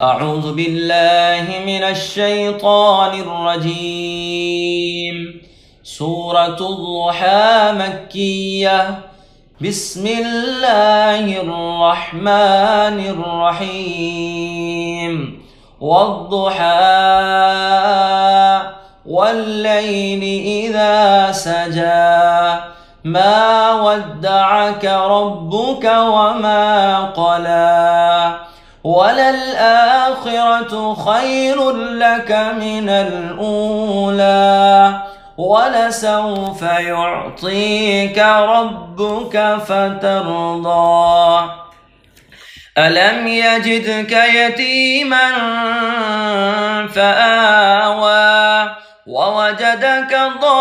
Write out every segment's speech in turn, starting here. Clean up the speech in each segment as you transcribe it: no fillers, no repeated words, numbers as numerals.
أعوذ بالله من الشيطان الرجيم. سورة الضحى مكية. بسم الله الرحمن الرحيم. والضحى والليل إذا سجى ما ودعك ربك وما قلى وللآخرة خير لك من الأولى ولسوف يعطيك ربك فترضى. ألم يجدك يتيما فآوى ووجدك ضالا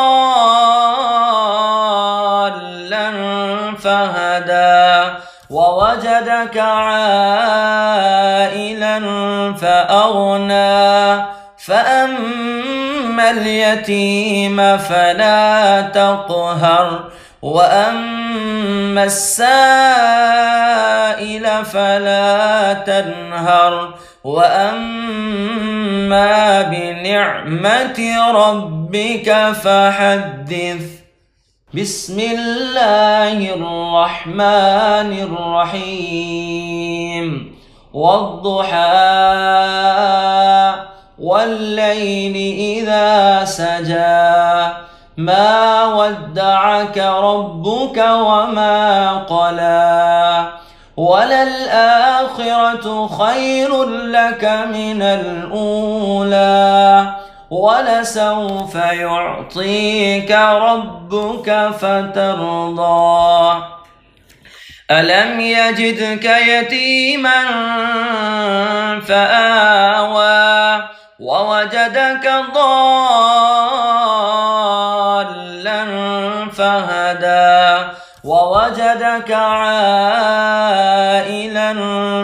فهدى ووجدك عائلا فأغنى فأما اليتيم فلا تقهر وأما السائل فلا تنهر وأما بنعمة ربك فحدث. بسم الله الرحمن الرحيم. والضحى والليل إذا سجى ما ودعك ربك وما قلى وللآخرة خير لك من الأولى ولسوف يعطيك ربك فترضى. ألم يجدك يتيما فآوى ووجدك ضالا فهدى ووجدك عائلا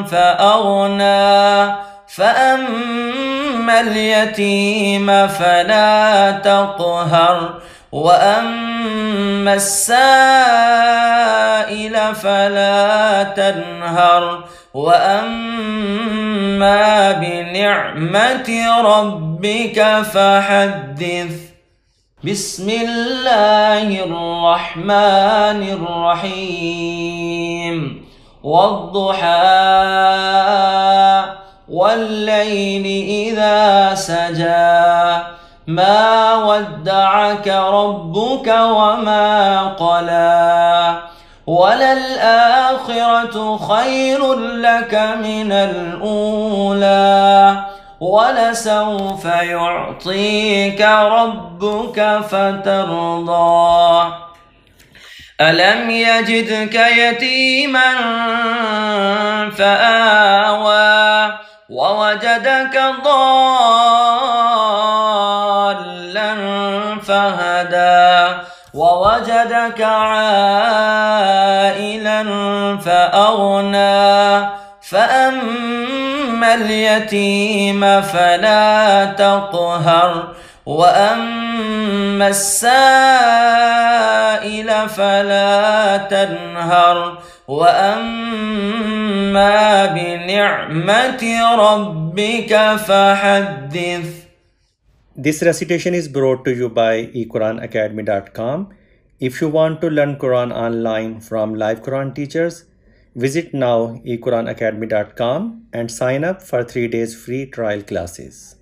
فأغنى فأما اليتيم فلا تقهر وأما السائل فلا تنهر وأما بنعمة ربك فحدث. بسم الله الرحمن الرحيم. والضحى والليل إذا سجى ما ودعك ربك وما قلى وللآخرة خير لك من الأولى ولسوف يعطيك ربك فترضى. ألم يجدك يتيما فآوى ووجدك ضالا فهدى ووجدك عائلا فأغنى فأما اليتيم فلا تقهر وأما السائل فلا تنهر وأما بنعمة ربك فحدث. This recitation is brought to you by eQuranAcademy.com. If you want to learn Quran online from live Quran teachers, visit now eQuranAcademy.com and sign up for 3 days free trial classes.